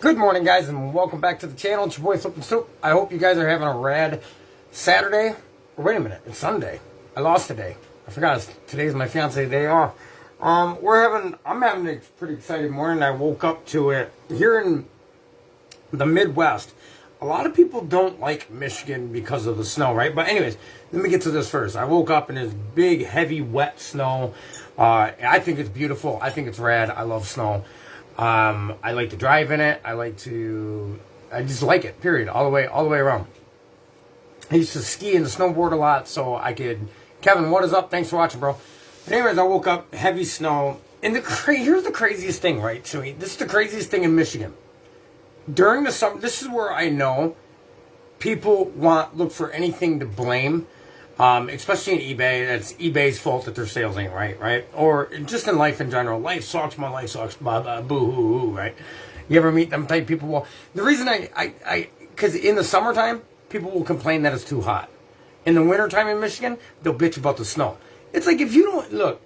Good morning, guys, and welcome back to the channel. It's your boy FlippinStoop. I hope you guys are having a rad Saturday. Or wait a minute, it's Sunday. I lost today. I forgot today's my fiance's day off. I'm having a pretty exciting morning. I woke up to it here in the Midwest. A lot of people don't like Michigan because of the snow, right? But anyways, let me get to this first. I woke up in this big, heavy, wet snow. I think it's beautiful. I think it's rad. I love snow. I like to drive in it. I just like it, period, all the way around. I used to ski and snowboard a lot, so I could. Kevin, what is up? Thanks for watching, bro. But anyways, I woke up, heavy snow. And here's the craziest thing, right? So this is the craziest thing in Michigan. During the summer, this is where I know people look for anything to blame. Especially in eBay, that's eBay's fault that their sales ain't right? Or just in life in general. Life sucks, my life sucks, boo-hoo-hoo, right? You ever meet them type people? Well, the reason because in the summertime, people will complain that it's too hot. In the wintertime in Michigan, they'll bitch about the snow. It's like, if you don't, look,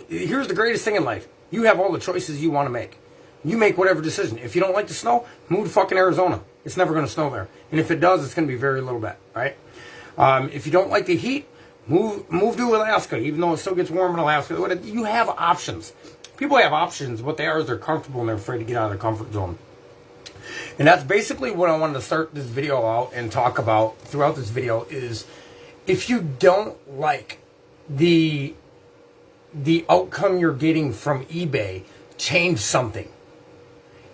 here's the greatest thing in life. You have all the choices you want to make. You make whatever decision. If you don't like the snow, move to fucking Arizona. It's never going to snow there. And if it does, it's going to be very little bit, right? If you don't like the heat, move to Alaska, even though it still gets warm in Alaska. You have options. People have options. What they are is they're comfortable and they're afraid to get out of their comfort zone. And that's basically what I wanted to start this video out and talk about throughout this video is if you don't like the outcome you're getting from eBay, change something.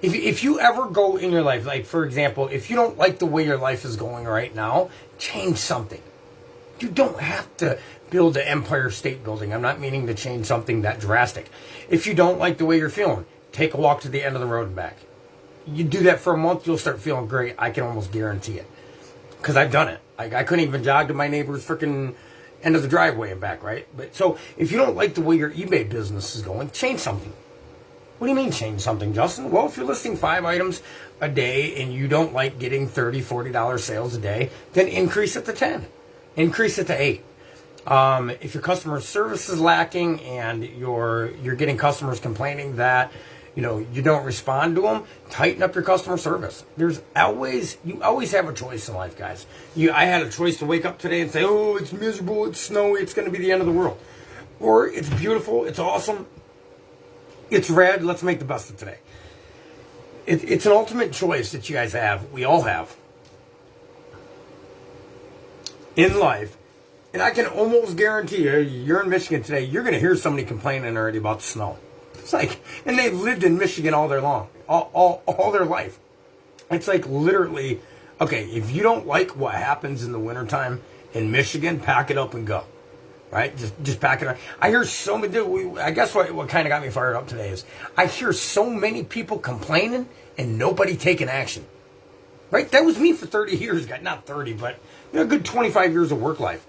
If you ever go in your life, like for example, if you don't like the way your life is going right now, change something. You don't have to build an Empire State Building. I'm not meaning to change something that drastic. If you don't like the way you're feeling, take a walk to the end of the road and back. You do that for a month, you'll start feeling great. I can almost guarantee it. Because I've done it. I couldn't even jog to my neighbor's freaking end of the driveway and back, right? But so if you don't like the way your eBay business is going, change something. What do you mean change something, Justin? Well, if you're listing 5 items a day and you don't like getting $30, $40 sales a day, then increase it to 10. Increase it to 8. If your customer service is lacking and you're getting customers complaining that you don't respond to them, tighten up your customer service. You always have a choice in life, guys. I had a choice to wake up today and say, oh, it's miserable, it's snowy, it's going to be the end of the world. Or it's beautiful, it's awesome. It's red. Let's make the best of today. It's an ultimate choice that you guys have. We all have. In life. And I can almost guarantee you're in Michigan today, you're going to hear somebody complaining already about the snow. It's like, and they've lived in Michigan all their their life. It's like literally, okay, if you don't like what happens in the wintertime in Michigan, pack it up and go. Right? Just pack it up. I hear so many, I guess what kind of got me fired up today is I hear so many people complaining and nobody taking action. Right? That was me for 30 years. Not 30, but a good 25 years of work life.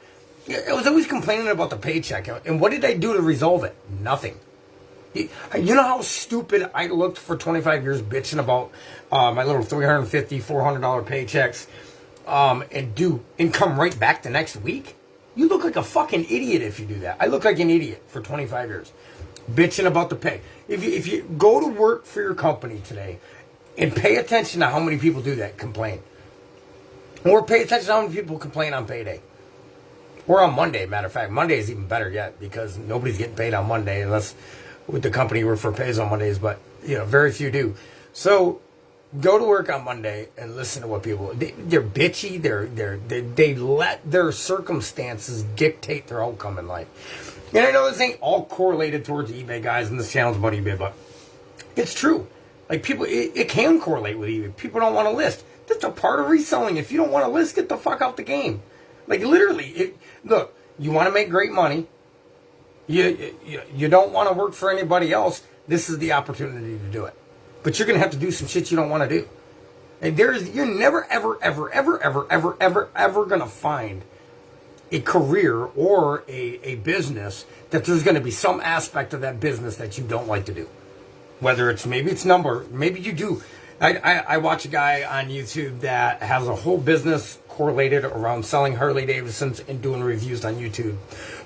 I was always complaining about the paycheck. And what did I do to resolve it? Nothing. You know how stupid I looked for 25 years bitching about my little $350, $400 paychecks and come right back the next week? You look like a fucking idiot if you do that. I look like an idiot for 25 years. Bitching about the pay. If you go to work for your company today and pay attention to how many people do that, complain. Or pay attention to how many people complain on payday. Or on Monday, matter of fact. Monday is even better yet because nobody's getting paid on Monday unless with the company you work for pays on Mondays. But, very few do. So go to work on Monday and listen to what people. They're bitchy. They let their circumstances dictate their outcome in life. And I know this ain't all correlated towards eBay, guys, and this channel's about eBay, but it's true. Like people, it can correlate with eBay. People don't want to list. That's a part of reselling. If you don't want to list, get the fuck out the game. Like literally, look. You want to make great money. You don't want to work for anybody else. This is the opportunity to do it. But you're going to have to do some shit you don't want to do. And you're never, ever going to find a career or a business that there's going to be some aspect of that business that you don't like to do. Whether maybe it's number, maybe you do. I watch a guy on YouTube that has a whole business correlated around selling Harley Davidsons and doing reviews on YouTube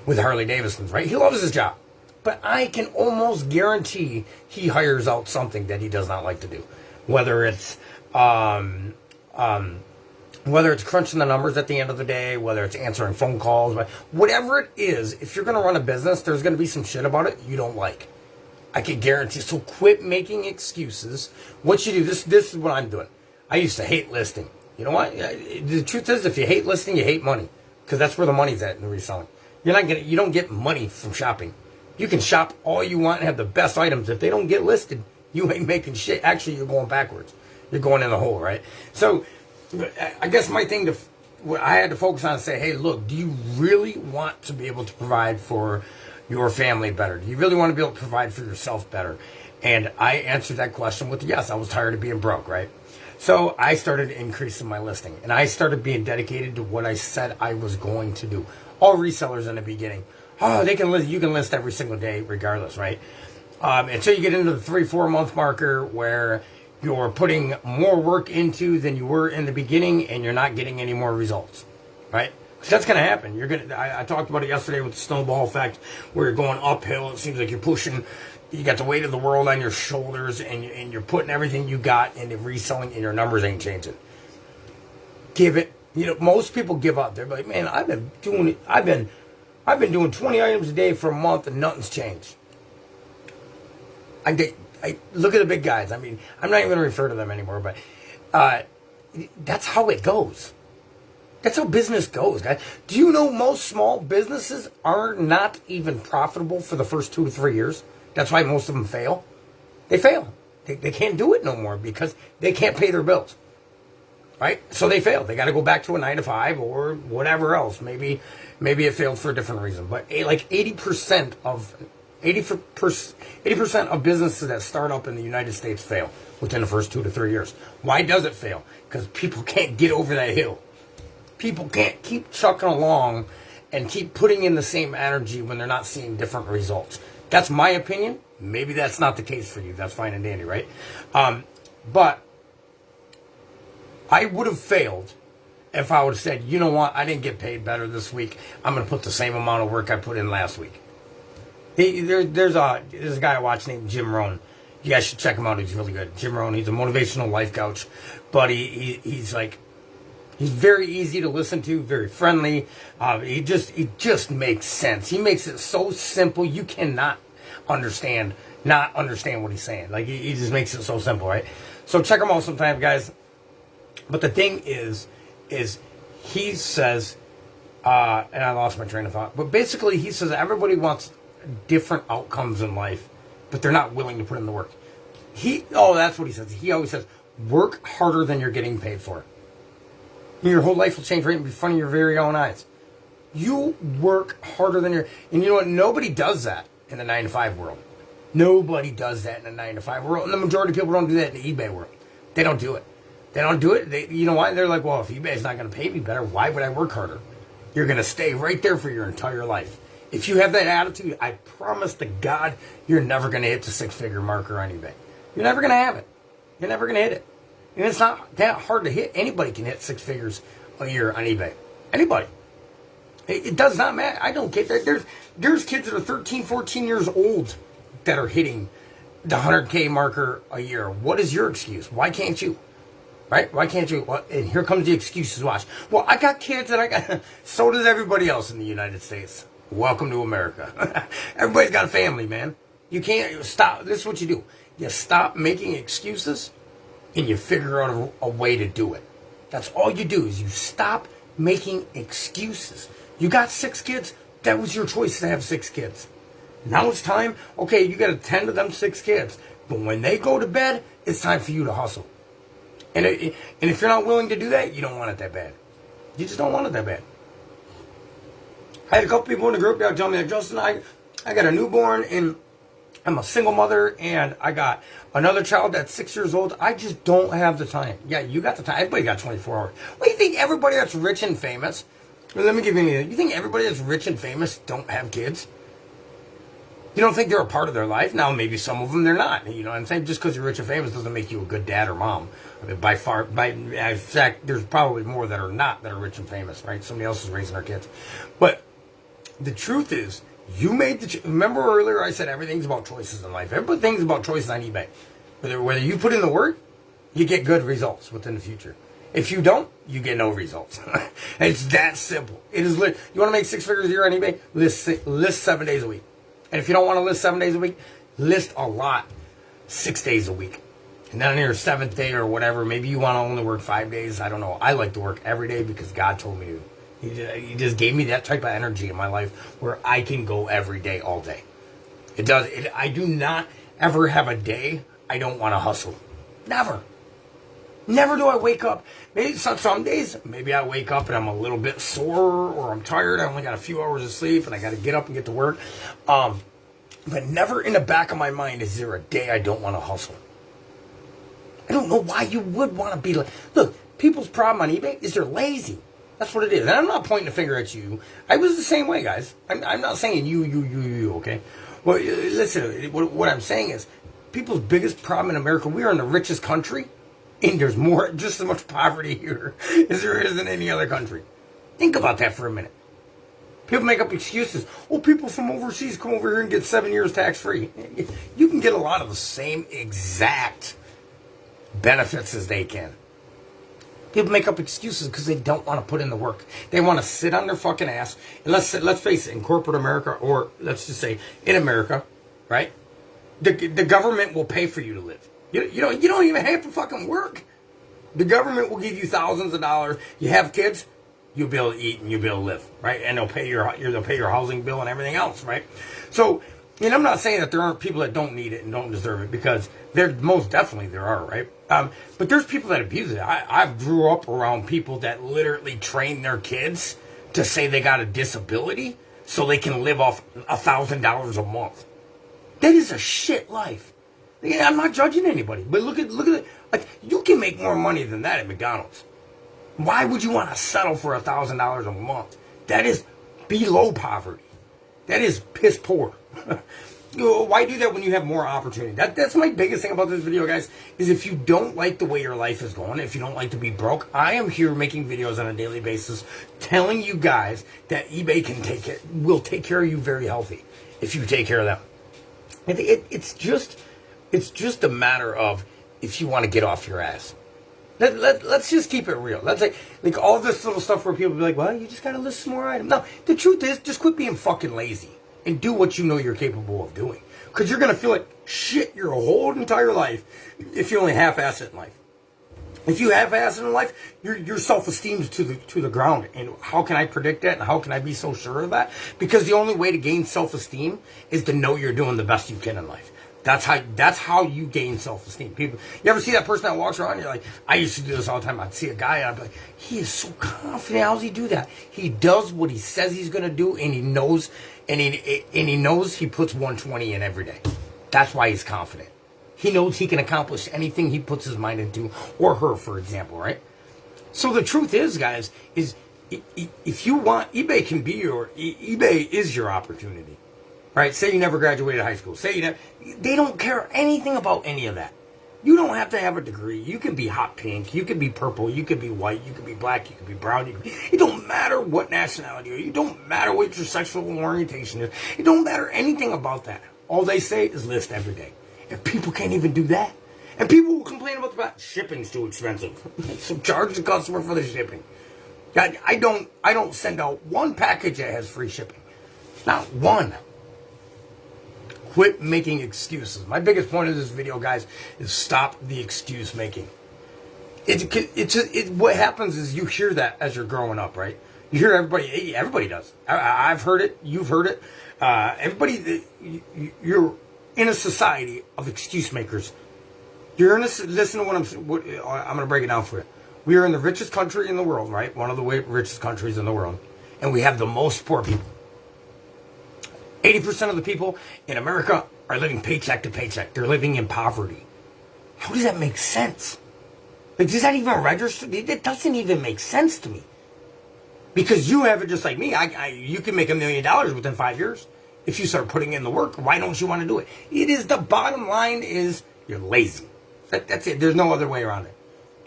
with Harley Davidsons, right? He loves his job. But I can almost guarantee he hires out something that he does not like to do. whether it's um, um, whether it's crunching the numbers at the end of the day, whether it's answering phone calls, whatever it is. If you're going to run a business, there's going to be some shit about it you don't like. I can guarantee. So quit making excuses. What you do, this is what I'm doing. I used to hate listing. You know what? The truth is, if you hate listing, you hate money, because that's where the money's at in reselling. You don't get money from shopping. You can shop all you want and have the best items. If they don't get listed, you ain't making shit. Actually, you're going backwards. You're going in the hole, right? So, I guess my thing I had to focus on and say, hey, look, do you really want to be able to provide for your family better? Do you really want to be able to provide for yourself better? And I answered that question with yes. I was tired of being broke, right? So I started increasing my listing, and I started being dedicated to what I said I was going to do. All resellers in the beginning, they can list. You can list every single day, regardless, right? Until you get into the 3-4 month marker where you're putting more work into than you were in the beginning, and you're not getting any more results, right? Because that's going to happen. I talked about it yesterday with the snowball effect, where you're going uphill. It seems like you're pushing. You got the weight of the world on your shoulders, and you're putting everything you got into reselling, and your numbers ain't changing. Give it. Most people give up. They're like, man, I've been doing 20 items a day for a month, and nothing's changed. I look at the big guys. I mean, I'm not even going to refer to them anymore, but that's how it goes. That's how business goes, guys. Do you know most small businesses are not even profitable for the first 2 to 3 years? That's why most of them fail. They fail. They can't do it no more because they can't pay their bills. Right? So they fail. They got to go back to a 9 to 5 or whatever else. Maybe it failed for a different reason. But like 80% of businesses that start up in the United States fail within the first 2 to 3 years. Why does it fail? Because people can't get over that hill. People can't keep chucking along and keep putting in the same energy when they're not seeing different results. That's my opinion. Maybe that's not the case for you. That's fine and dandy, right? But I would have failed if I would have said, you know what, I didn't get paid better this week. I'm going to put the same amount of work I put in last week. There's a guy I watch named Jim Rohn. You guys should check him out. He's really good. Jim Rohn, he's a motivational life coach. But he's very easy to listen to, very friendly. He just makes sense. He makes it so simple you cannot not understand what he's saying. Like he just makes it so simple, right? So check him out sometime, guys. But the thing is he says, and I lost my train of thought. But basically, he says everybody wants different outcomes in life, but they're not willing to put in the work. That's what he says. He always says, work harder than you're getting paid for. Your whole life will change right in front of your very own eyes. You work harder than and you know what? Nobody does that in the 9 to 5 world. Nobody does that in the 9 to 5 world. And the majority of people don't do that in the eBay world. They don't do it. They don't do it. You know why? They're like, well, if eBay's not going to pay me better, why would I work harder? You're going to stay right there for your entire life. If you have that attitude, I promise to God, you're never going to hit the 6-figure marker on eBay. You're never going to have it. You're never going to hit it. And it's not that hard to hit. Anybody can hit 6 figures a year on eBay. Anybody. It does not matter. I don't get that. There's kids that are 13, 14 years old that are hitting the 100K marker a year. What is your excuse? Why can't you? Right? Why can't you? Well, and here comes the excuses. Watch. Well, I got kids and I got... So does everybody else in the United States. Welcome to America. Everybody's got a family, man. You can't stop. This is what you do. You stop making excuses and you figure out a way to do it. That's all you do is you stop making excuses. You got 6 kids. That was your choice to have 6 kids. Now it's time. Okay, you got to tend to them 6 kids. But when they go to bed, it's time for you to hustle. And if you're not willing to do that, you don't want it that bad. You just don't want it that bad. I had a couple people in the group that tell me that, Justin, I got a newborn and I'm a single mother and I got another child that's 6 years old. I just don't have the time. Yeah, you got the time. Everybody got 24 hours. What do you think everybody that's rich and famous? Well, let me give you anything. You think everybody that's rich and famous don't have kids? You don't think they're a part of their life? Now, maybe some of them they're not. You know what I'm saying? Just because you're rich and famous doesn't make you a good dad or mom. I mean, in fact, there's probably more that are not that are rich and famous, right? Somebody else is raising their kids. But the truth is, you made remember earlier I said everything's about choices in life. Everything's about choices on eBay. Whether you put in the work you get good results within the future. If you don't, you get no results. It's that simple. It is. You want to make 6 figures a year on eBay? List 7 days a week. And if you don't want to list 7 days a week, list a lot 6 days a week. And then on your 7th day or whatever, maybe you want to only work 5 days. I don't know. I like to work every day because God told me to. He just gave me that type of energy in my life where I can go every day, all day. It does. I do not ever have a day I don't want to hustle. Never. Never do I wake up. Maybe some days, maybe I wake up and I'm a little bit sore or I'm tired. I only got a few hours of sleep and I got to get up and get to work. But never in the back of my mind is there a day I don't want to hustle. I don't know why you would want to be like... Look, people's problem on eBay is they're lazy. That's what it is. And I'm not pointing a finger at you. I was the same way, guys. I'm not saying you, okay? Well, listen, what I'm saying is people's biggest problem in America, we are in the richest country, and there's just as much poverty here as there is in any other country. Think about that for a minute. People make up excuses. Oh, people from overseas come over here and get 7 years tax-free. You can get a lot of the same exact benefits as they can. People make up excuses because they don't want to put in the work. They want to sit on their fucking ass. And let's face it, in corporate America, or let's just say in America, right? The government will pay for you to live. You don't even have to fucking work. The government will give you thousands of dollars. You have kids, you'll be able to eat and you'll be able to live, right? And they'll pay your housing bill and everything else, right? So, and I'm not saying that there aren't people that don't need it and don't deserve it, because most definitely there are, right? But there's people that abuse it. I grew up around people that literally train their kids to say they got a disability so they can live off $1,000 a month. That is a shit life. I'm not judging anybody, but look at it. Like, you can make more money than that at McDonald's. Why would you want to settle for $1,000 a month? That is below poverty. That is piss poor. Why do that when you have more opportunity? That's my biggest thing about this video, guys, is if you don't like the way your life is going, if you don't like to be broke, I am here making videos on a daily basis telling you guys that eBay will take care of you very healthy if you take care of them. It's just a matter of if you want to get off your ass. Let's just keep it real. Let's like all this little stuff where people be like, well, you just got to list some more items. No, the truth is, just quit being fucking lazy and do what you know you're capable of doing. Because you're going to feel like shit your whole entire life if you only half-ass it in life. If you half-ass it in life, your self-esteem's to the ground. And how can I predict that? And how can I be so sure of that? Because the only way to gain self-esteem is to know you're doing the best you can in life. That's how you gain self-esteem. People, you ever see that person that walks around? You're like, I used to do this all the time. I'd see a guy, and I'd be like, he is so confident. How does he do that? He does what he says he's gonna do, and he knows, and he knows he puts 120 in every day. That's why he's confident. He knows he can accomplish anything he puts his mind into, or her, for example, right? So the truth is, guys, is if you want, eBay is your opportunity. Right? Say you never graduated high school. They don't care anything about any of that. You don't have to have a degree. You can be hot pink. You can be purple. You can be white. You can be black. You can be brown. It don't matter what nationality you are. It don't matter what your sexual orientation is. It don't matter anything about that. All they say is list every day. And people can't even do that. And people will complain about the fact shipping's too expensive. So charge the customer for the shipping. God, I don't send out one package that has free shipping. Not one. Quit making excuses. My biggest point of this video, guys, is stop the excuse making. What happens is you hear that as you're growing up, right? You hear everybody does. I've heard it. You've heard it. You're in a society of excuse makers. Listen to what I'm going to break it down for you. We are in the richest country in the world, right? One of the richest countries in the world. And we have the most poor people. 80% of the people in America are living paycheck to paycheck. They're living in poverty. How does that make sense? Like, does that even register? It doesn't even make sense to me. Because you have it just like me. You can make $1 million within 5 years if you start putting in the work. Why don't you want to do it? The bottom line is you're lazy. That's it. There's no other way around it.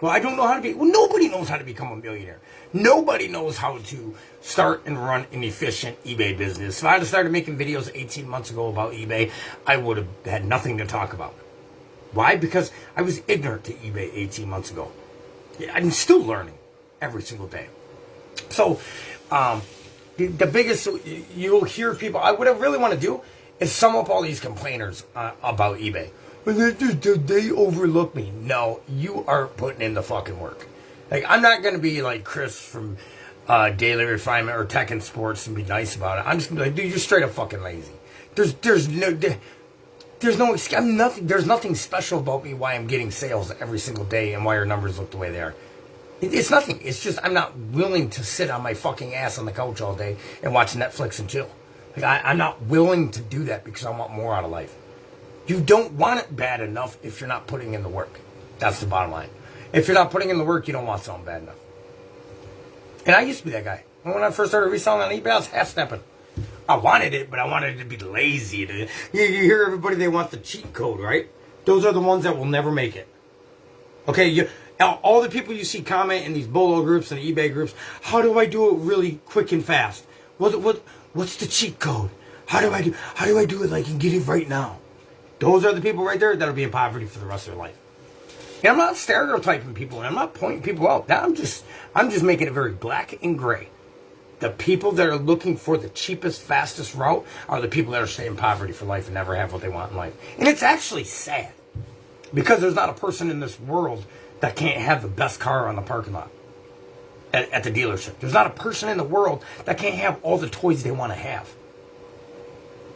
Well, I don't know how to be. Well, nobody knows how to become a millionaire. Nobody knows how to start and run an efficient eBay business. If I had started making videos 18 months ago about eBay, I would have had nothing to talk about. Why? Because I was ignorant to eBay 18 months ago. I'm still learning every single day. So, the biggest, you'll hear people, what I really want to do is sum up all these complainers about eBay. They overlook me. No, you are putting in the fucking work. Like, I'm not going to be like Chris from Daily Refinement or Tech and Sports and be nice about it. I'm just going to be like, dude, you're straight up fucking lazy. There's nothing special about me why I'm getting sales every single day and why your numbers look the way they are. It's nothing. It's just I'm not willing to sit on my fucking ass on the couch all day and watch Netflix and chill. Like, I'm not willing to do that because I want more out of life. You don't want it bad enough if you're not putting in the work. That's the bottom line. If you're not putting in the work, you don't want something bad enough. And I used to be that guy. When I first started reselling on eBay, I was half-stepping. I wanted it, but I wanted it to be lazy. You hear everybody, they want the cheat code, right? Those are the ones that will never make it. Okay, all the people you see comment in these Bolo groups and eBay groups, how do I do it really quick and fast? What's the cheat code? How do I do it like I can get it right now? Those are the people right there that'll be in poverty for the rest of their life. And I'm not stereotyping people, and I'm not pointing people out. I'm just making it very black and gray. The people that are looking for the cheapest, fastest route are the people that are staying in poverty for life and never have what they want in life. And it's actually sad. Because there's not a person in this world that can't have the best car on the parking lot at the dealership. There's not a person in the world that can't have all the toys they want to have.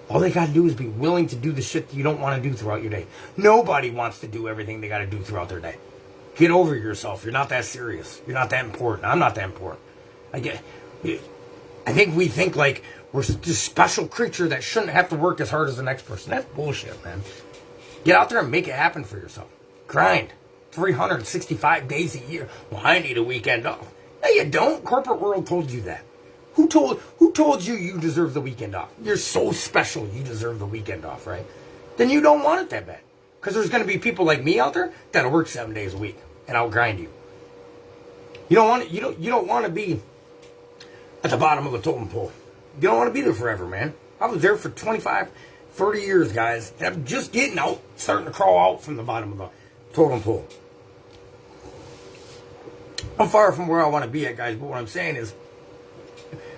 All they got to do is be willing to do the shit that you don't want to do throughout your day. Nobody wants to do everything they got to do throughout their day. Get over yourself. You're not that serious. You're not that important. I'm not that important. I think we think like we're this special creature that shouldn't have to work as hard as the next person. That's bullshit, man. Get out there and make it happen for yourself. Grind. 365 days a year. Well, I need a weekend off. No, you don't. Corporate world told you that. Who told you deserve the weekend off? You're so special you deserve the weekend off, right? Then you don't want it that bad. Because there's going to be people like me out there that'll work 7 days a week and I'll grind you. You don't want to be at the bottom of the totem pole. You don't want to be there forever, man. I was there for 25, 30 years, guys. And I'm just getting out, starting to crawl out from the bottom of the totem pole. I'm far from where I want to be at, guys, but what I'm saying is,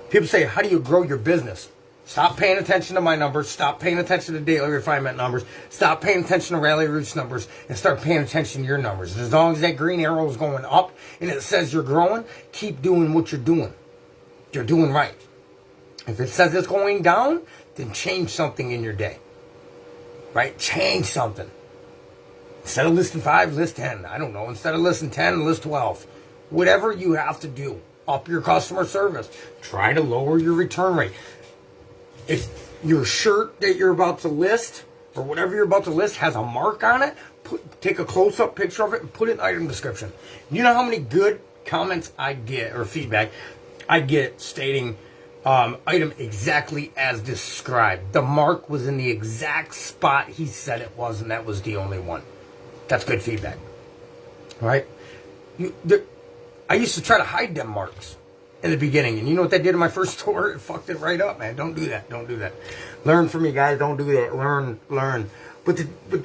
people say, how do you grow your business? Stop paying attention to my numbers. Stop paying attention to Daily Refinement numbers. Stop paying attention to Rally Roots numbers and start paying attention to your numbers. And as long as that green arrow is going up and it says you're growing, keep doing what you're doing. You're doing right. If it says it's going down, then change something in your day. Right? Change something. Instead of listing 5, list 10. I don't know. Instead of listing 10, list 12. Whatever you have to do. Up your customer service. Try to lower your return rate. If your shirt that you're about to list, or whatever you're about to list, has a mark on it, take a close-up picture of it and put it in the item description. You know how many good comments I get, or feedback I get stating item exactly as described. The mark was in the exact spot he said it was, and that was the only one. That's good feedback. All right? I used to try to hide them marks in the beginning, and you know what that did in my first store? It fucked it right up, man. Don't do that. Don't do that. Learn from me, guys. Don't do that. Learn. But the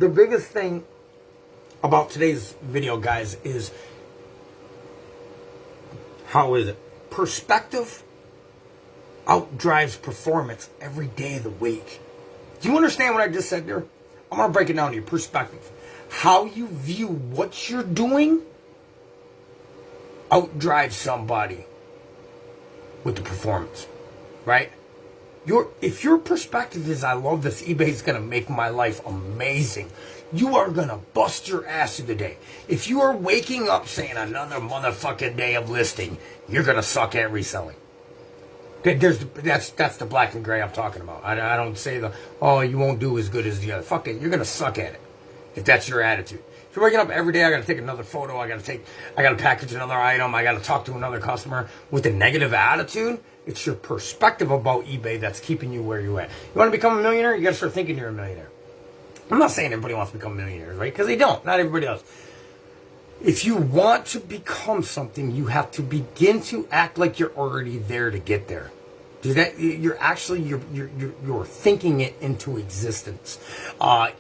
biggest thing about today's video, guys, is how is it? Perspective outdrives performance every day of the week. Do you understand what I just said there? I'm going to break it down to you. Perspective. How you view what you're doing outdrives somebody with the performance. Right? If your perspective is, I love this, eBay's going to make my life amazing, you are going to bust your ass through the day. If you are waking up saying another motherfucking day of listing, you're going to suck at reselling. That's the black and gray I'm talking about. I don't say you won't do as good as the other. Fuck it, you're going to suck at it. If that's your attitude. If you're waking up every day, I got to take another photo, I got to package another item, I got to talk to another customer with a negative attitude, it's your perspective about eBay that's keeping you where you're at. You want to become a millionaire? You got to start thinking you're a millionaire. I'm not saying everybody wants to become millionaires, right? Because they don't. Not everybody does. If you want to become something, you have to begin to act like you're already there to get there. Dude, that you're thinking it into existence.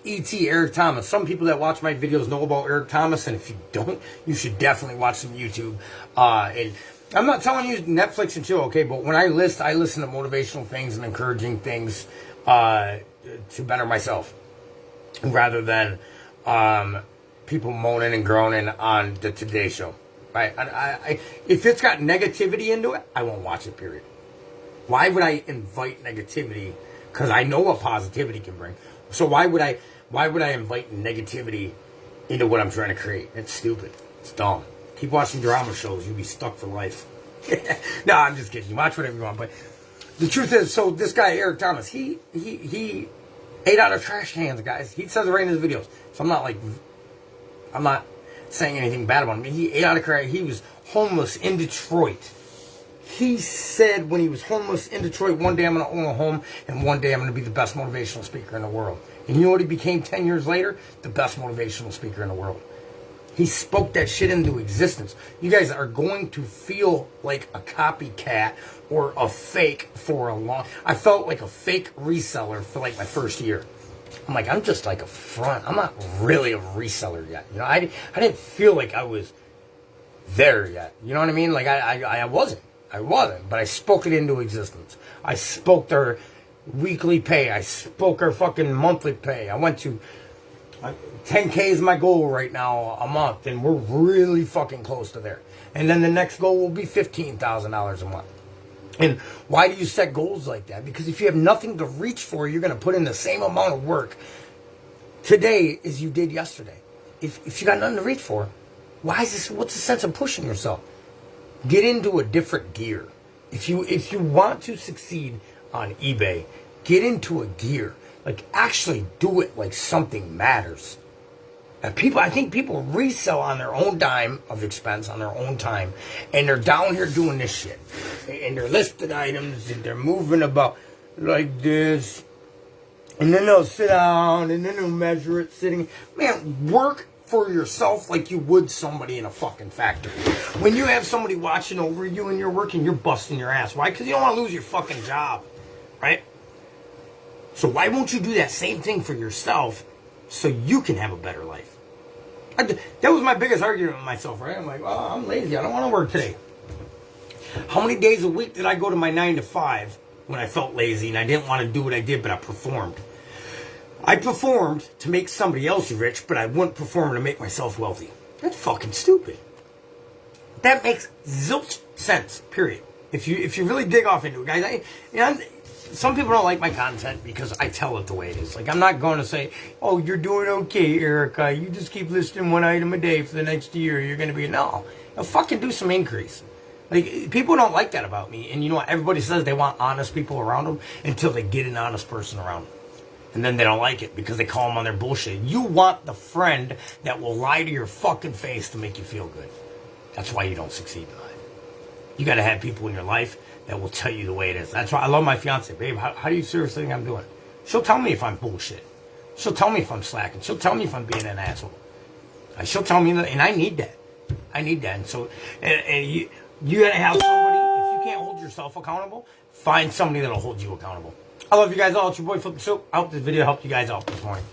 E.T. Eric Thomas. Some people that watch my videos know about Eric Thomas, and if you don't, you should definitely watch some YouTube. And I'm not telling you Netflix and chill, okay? But when I listen to motivational things and encouraging things to better myself, rather than people moaning and groaning on the Today Show. Right? If it's got negativity into it, I won't watch it. Period. Why would I invite negativity? Because I know what positivity can bring. So why would I invite negativity into what I'm trying to create? It's stupid. It's dumb. Keep watching drama shows. You'll be stuck for life. No, I'm just kidding. You watch whatever you want. But the truth is, so this guy, Eric Thomas, he ate out of trash cans, guys. He says it right in his videos. So I'm not saying anything bad about him. He ate out of trash. He was homeless in Detroit. He said when he was homeless in Detroit, one day I'm going to own a home, and one day I'm going to be the best motivational speaker in the world. And you know what he became 10 years later? The best motivational speaker in the world. He spoke that shit into existence. You guys are going to feel like a copycat or a fake for a long... I felt like a fake reseller for like my first year. I'm like, I'm just like a front. I'm not really a reseller yet. You know, I didn't feel like I was there yet. You know what I mean? Like I wasn't. But I spoke it into existence. I spoke their weekly pay. I spoke their fucking monthly pay. I went to 10K is my goal right now a month, and we're really fucking close to there. And then the next goal will be $15,000 a month. And why do you set goals like that? Because if you have nothing to reach for, you're going to put in the same amount of work today as you did yesterday. If you got nothing to reach for, what's the sense of pushing yourself? Get into a different gear. If you want to succeed on eBay, get into a gear. Like, actually do it like something matters. And I think people resell on their own dime of expense, on their own time, and they're down here doing this shit. And they're listed items, and they're moving about like this. And then they'll sit down, and then they'll measure it sitting. Man, work for yourself like you would somebody in a fucking factory. When you have somebody watching over you and you're working, you're busting your ass. Why? Because you don't want to lose your fucking job, right? So why won't you do that same thing for yourself so you can have a better life? That was my biggest argument with myself, right? I'm like, oh, I'm lazy. I don't want to work today. How many days a week did I go to my 9 to 5 when I felt lazy and I didn't want to do what I did, but I performed? I performed to make somebody else rich, but I wouldn't perform to make myself wealthy. That's fucking stupid. That makes zilch sense, period. If you really dig off into it, guys, some people don't like my content because I tell it the way it is. Like, I'm not going to say, oh, you're doing okay, Erica. You just keep listing one item a day for the next year. You're going to be... No. I'll fucking do some increase. Like, people don't like that about me. And you know what? Everybody says they want honest people around them until they get an honest person around them. And then they don't like it because they call them on their bullshit. You want the friend that will lie to your fucking face to make you feel good. That's why you don't succeed in life. You got to have people in your life that will tell you the way it is. That's why I love my fiance. Babe, how do you seriously think I'm doing? She'll tell me if I'm bullshit. She'll tell me if I'm slacking. She'll tell me if I'm being an asshole. She'll tell me, and I need that. I need that. And so, and you got to have somebody, if you can't hold yourself accountable, find somebody that'll hold you accountable. I love you guys all. It's your boy FlippinStoop. I hope this video helped you guys out this morning.